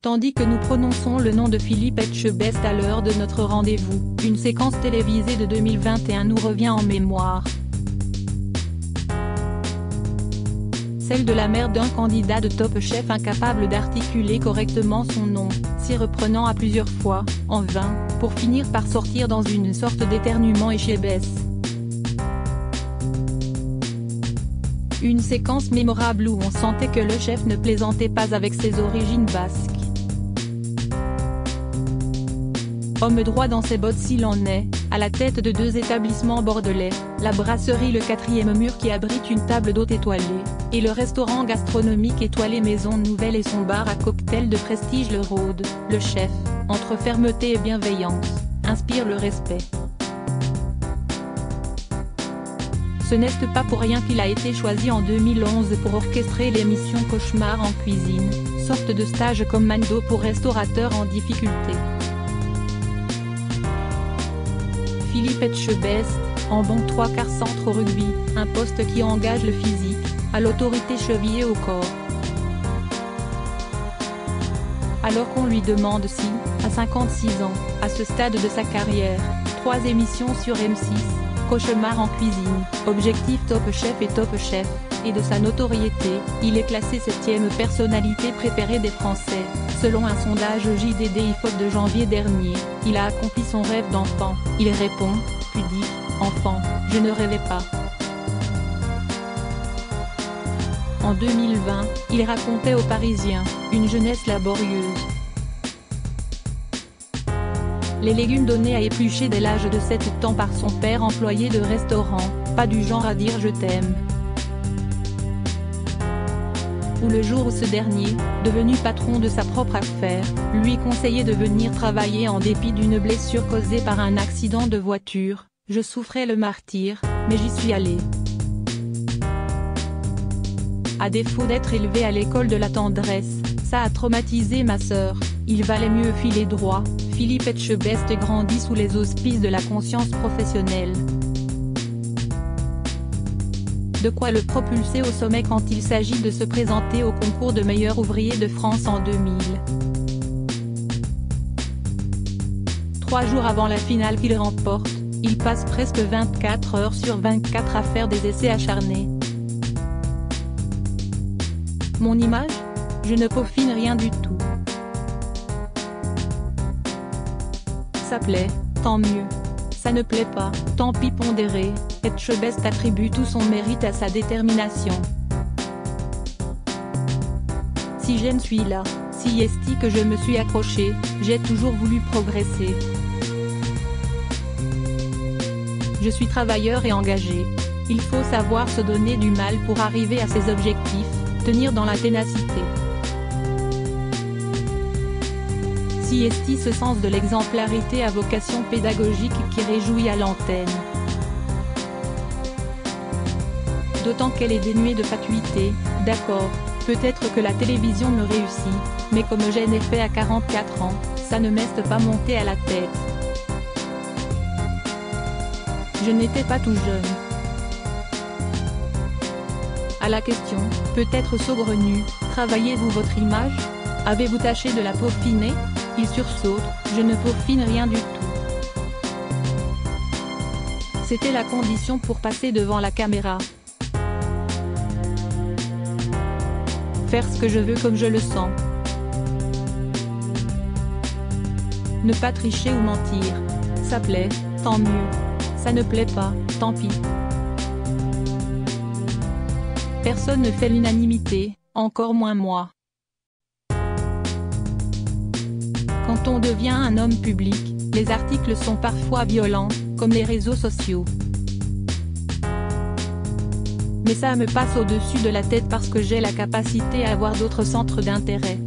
Tandis que nous prononçons le nom de Philippe Etchebest à l'heure de notre rendez-vous, une séquence télévisée de 2021 nous revient en mémoire. Celle de la mère d'un candidat de Top Chef incapable d'articuler correctement son nom, s'y reprenant à plusieurs fois, en vain, pour finir par sortir dans une sorte d'éternuement Etchebest. Une séquence mémorable où on sentait que le chef ne plaisantait pas avec ses origines basques. Homme droit dans ses bottes s'il en est, à la tête de 2 établissements bordelais, la brasserie Le 4e Mur qui abrite une table d'hôte étoilée, et le restaurant gastronomique étoilé Maison Nouvelle et son bar à cocktail de prestige Le Rôde, le chef, entre fermeté et bienveillance, inspire le respect. Ce n'est pas pour rien qu'il a été choisi en 2011 pour orchestrer l'émission Cauchemar en cuisine, sorte de stage commando pour restaurateurs en difficulté. Philippe Etchebest, en bon 3/4 centre au rugby, un poste qui engage le physique, à l'autorité chevillée au corps. Alors qu'on lui demande si, à 56 ans, à ce stade de sa carrière, 3 émissions sur M6, Cauchemar en cuisine, Objectif Top Chef et Top Chef, et de sa notoriété, il est classé 7e personnalité préférée des Français, selon un sondage JDD IFOP de janvier dernier. Il a accompli son rêve d'enfant, il répond, pudique, enfant, je ne rêvais pas. En 2020, il racontait aux Parisiens, une jeunesse laborieuse. Les légumes donnés à éplucher dès l'âge de 7 ans par son père employé de restaurant, pas du genre à dire je t'aime. Ou le jour où ce dernier, devenu patron de sa propre affaire, lui conseillait de venir travailler en dépit d'une blessure causée par un accident de voiture, je souffrais le martyre, mais j'y suis allé. À défaut d'être élevé à l'école de la tendresse, ça a traumatisé ma sœur, il valait mieux filer droit. Philippe Etchebest grandit sous les auspices de la conscience professionnelle. De quoi le propulser au sommet quand il s'agit de se présenter au concours de meilleur ouvrier de France en 2000. 3 jours avant la finale qu'il remporte, il passe presque 24 heures sur 24 à faire des essais acharnés. Mon image ? Je ne peaufine rien du tout. Ça plaît, tant mieux. Ça ne plaît pas, tant pis pondéré. Etchebest attribue tout son mérite à sa détermination. Si je ne suis là, si est-ce que je me suis accroché, j'ai toujours voulu progresser. Je suis travailleur et engagé. Il faut savoir se donner du mal pour arriver à ses objectifs, tenir dans la ténacité. Si est ce sens de l'exemplarité à vocation pédagogique qui réjouit à l'antenne. D'autant qu'elle est dénuée de fatuité, d'accord, peut-être que la télévision me réussit, mais comme je n'ai fait à 44 ans, ça ne m'est pas monté à la tête. Je n'étais pas tout jeune. À la question, peut-être saugrenue, travaillez-vous votre image ? Avez-vous tâché de la peaufiner ? Il sursaute, je ne peaufine rien du tout. C'était la condition pour passer devant la caméra. Faire ce que je veux comme je le sens. Ne pas tricher ou mentir. Ça plaît, tant mieux. Ça ne plaît pas, tant pis. Personne ne fait l'unanimité, encore moins moi. Quand on devient un homme public, les articles sont parfois violents, comme les réseaux sociaux. Mais ça me passe au-dessus de la tête parce que j'ai la capacité à avoir d'autres centres d'intérêt.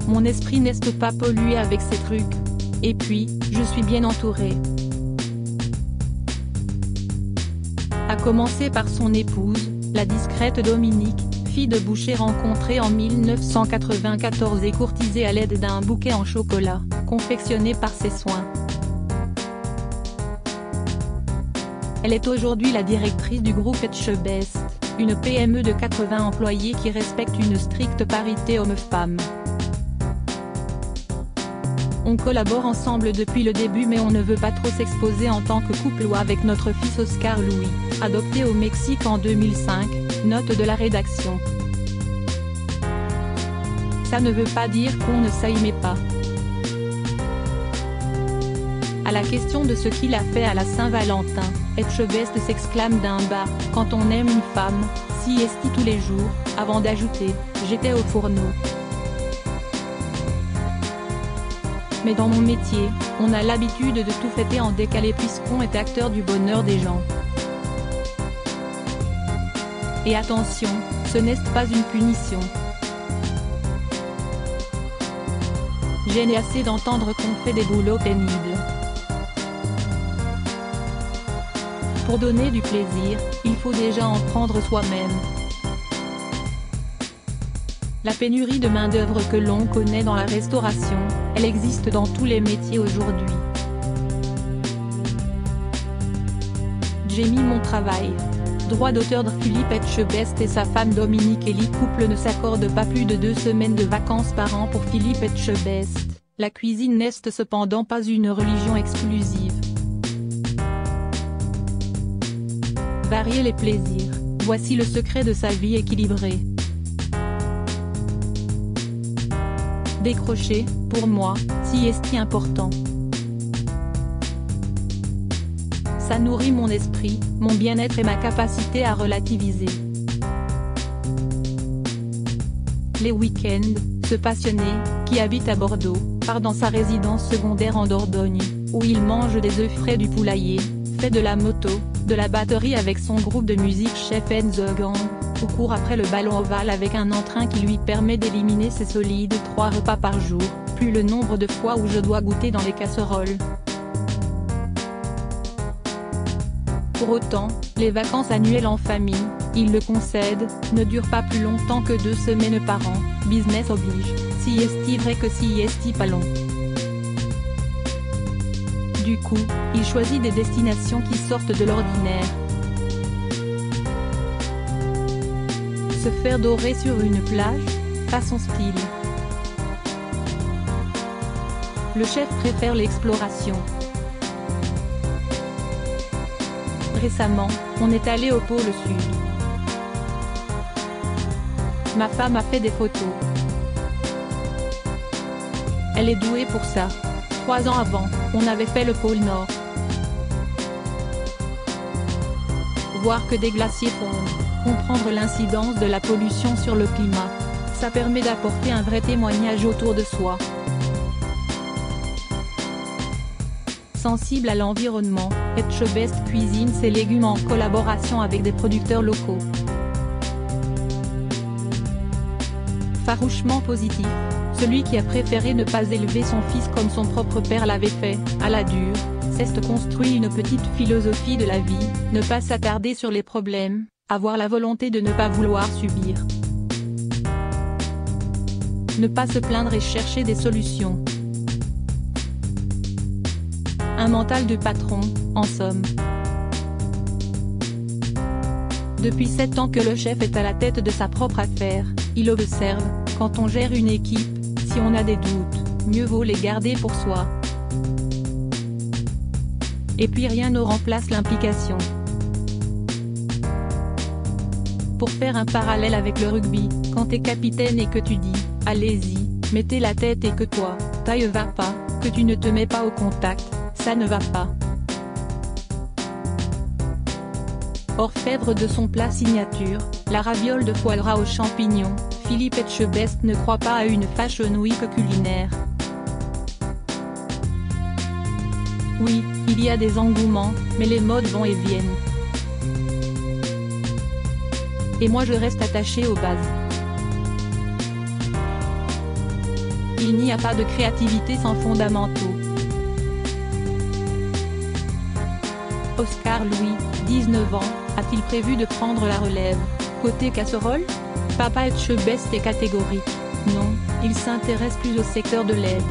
Mon esprit n'est pas pollué avec ces trucs. Et puis, je suis bien entouré. À commencer par son épouse, la discrète Dominique, fille de boucher rencontrée en 1994 et courtisée à l'aide d'un bouquet en chocolat, confectionné par ses soins. Elle est aujourd'hui la directrice du groupe Etchebest. Une PME de 80 employés qui respecte une stricte parité homme-femme. On collabore ensemble depuis le début mais on ne veut pas trop s'exposer en tant que couple ou avec notre fils Oscar Louis, adopté au Mexique en 2005, note de la rédaction. Ça ne veut pas dire qu'on ne s'aimait pas. À la question de ce qu'il a fait à la Saint-Valentin, Etchebest s'exclame d'un bas, quand on aime une femme, si esti tous les jours, avant d'ajouter, j'étais au fourneau. Mais dans mon métier, on a l'habitude de tout fêter en décalé puisqu'on est acteur du bonheur des gens. Et attention, ce n'est pas une punition. J'en ai assez d'entendre qu'on fait des boulots pénibles. Pour donner du plaisir, il faut déjà en prendre soi-même. La pénurie de main-d'œuvre que l'on connaît dans la restauration, elle existe dans tous les métiers aujourd'hui. J'ai mis mon travail. Droit d'auteur de Philippe Etchebest et sa femme Dominique Elie. Couple ne s'accorde pas plus de 2 semaines de vacances par an pour Philippe Etchebest. La cuisine n'est cependant pas une religion exclusive. Varier les plaisirs, voici le secret de sa vie équilibrée. Décrocher, pour moi, si est important. Ça nourrit mon esprit, mon bien-être et ma capacité à relativiser. Les week-ends, ce passionné, qui habite à Bordeaux, part dans sa résidence secondaire en Dordogne, où il mange des œufs frais du poulailler, fait de la moto, de la batterie avec son groupe de musique Chef and the Gang, ou court après le ballon ovale avec un entrain qui lui permet d'éliminer ses solides 3 repas par jour, plus le nombre de fois où je dois goûter dans les casseroles. Pour autant, les vacances annuelles en famille, il le concède, ne durent pas plus longtemps que 2 semaines par an, business oblige, si est-il vrai que si est-il pas long. Du coup, il choisit des destinations qui sortent de l'ordinaire. Se faire dorer sur une plage, pas son style. Le chef préfère l'exploration. Récemment, on est allé au pôle Sud. Ma femme a fait des photos. Elle est douée pour ça. 3 ans avant, on avait fait le pôle Nord. Voir que des glaciers fondent, comprendre l'incidence de la pollution sur le climat, ça permet d'apporter un vrai témoignage autour de soi. Sensible à l'environnement, Etchebest cuisine ses légumes en collaboration avec des producteurs locaux. Farouchement positif, celui qui a préféré ne pas élever son fils comme son propre père l'avait fait, à la dure, s'est construit une petite philosophie de la vie, ne pas s'attarder sur les problèmes, avoir la volonté de ne pas vouloir subir. Ne pas se plaindre et chercher des solutions. Un mental de patron, en somme. Depuis 7 ans que le chef est à la tête de sa propre affaire, il observe, quand on gère une équipe, si on a des doutes, mieux vaut les garder pour soi. Et puis rien ne remplace l'implication. Pour faire un parallèle avec le rugby, quand t'es capitaine et que tu dis, allez-y, mettez la tête et que toi, taille va pas, que tu ne te mets pas au contact, ça ne va pas. Orfèvre de son plat signature, la raviole de foie gras aux champignons, Philippe Etchebest ne croit pas à une fashion week culinaire. Oui, il y a des engouements, mais les modes vont et viennent. Et moi je reste attaché aux bases. Il n'y a pas de créativité sans fondamentaux. Oscar Louis, 19 ans, a-t-il prévu de prendre la relève? Côté casserole? Papa Etchebest est catégorique. Non, il s'intéresse plus au secteur de l'aide.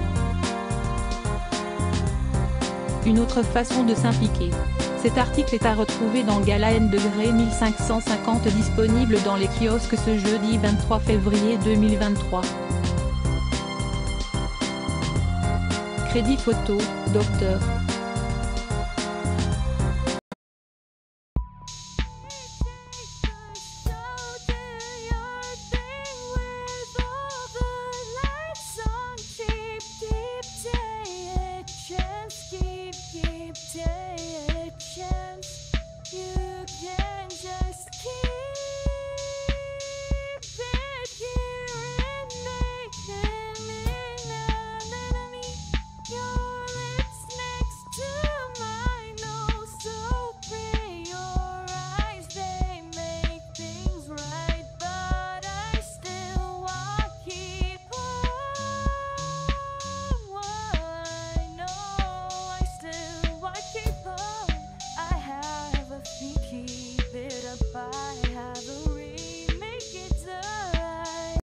Une autre façon de s'impliquer. Cet article est à retrouver dans Gala N degré 1550 disponible dans les kiosques ce jeudi 23 février 2023. Crédit photo, Dr. Keep